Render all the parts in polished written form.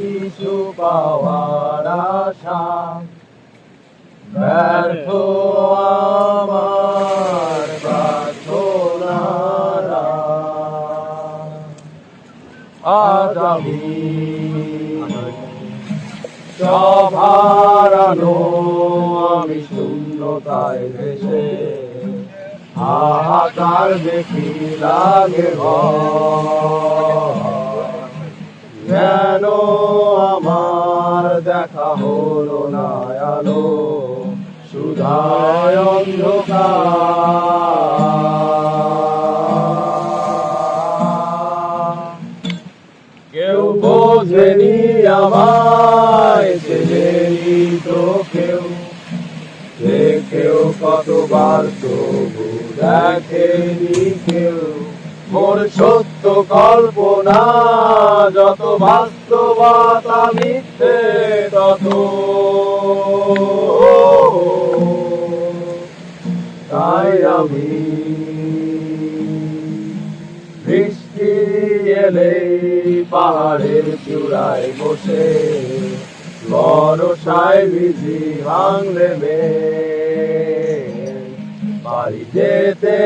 কিছু পাওয়ার আশা, ব্যর্থ আমার প্রার্থনারা। আজ আমি সব হারানো, আমি শূন্যতায় ভেসে হাহাকার দেখি লাগে যেন আমার দেখা হলো না আলো, সুধায় অন্ধকার। কেউ বোঝেনি আমায়, চেনেনি তো কেউ, দেখেও কতবার তবু দেখেনি কেউ। মোর সত্য কল্পনা যত, বাস্তবতা মিথ্যে তত। তাই আমি বৃষ্টি এলেই পাহাড়ের চূড়ায় বসে বরষায় ভিজি ভাঙলে বাড়ি যেতে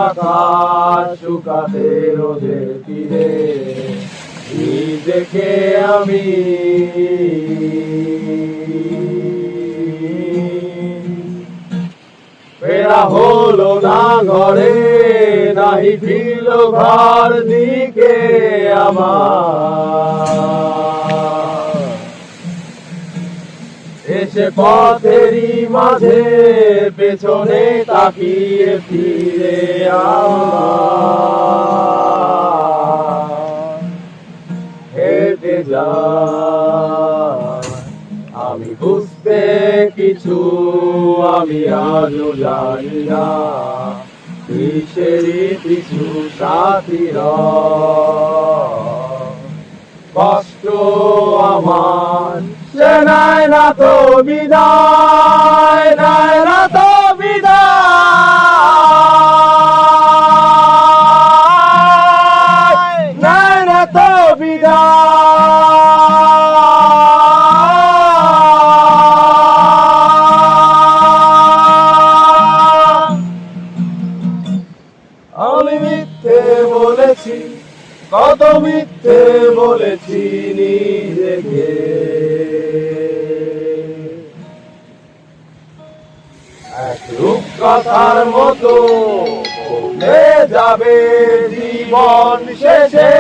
আকাশ শুকাতে রোদের তীরে দেখে আমি ফেরা হলো না ঘরে, নাহি ফিরল ঘর দিকে আমার। এসে পথেরই মাঝে পেছনে তাকিয়ে ফিরে আমার হেঁটে যাই আমি, বুঝতে কিছু আমি আজও জানি না, কিসেরই পিছু সাথীর কষ্ট আমার সে নাই না তো বিদায়, নাই না তো বিদায়, নাই না তো বিদায়। আমি মিথ্যে বলেছি, কত মিথ্যে বলেছি নিজেকে, এক রূপকথার মতো বলে যাবে জীবন শেষে।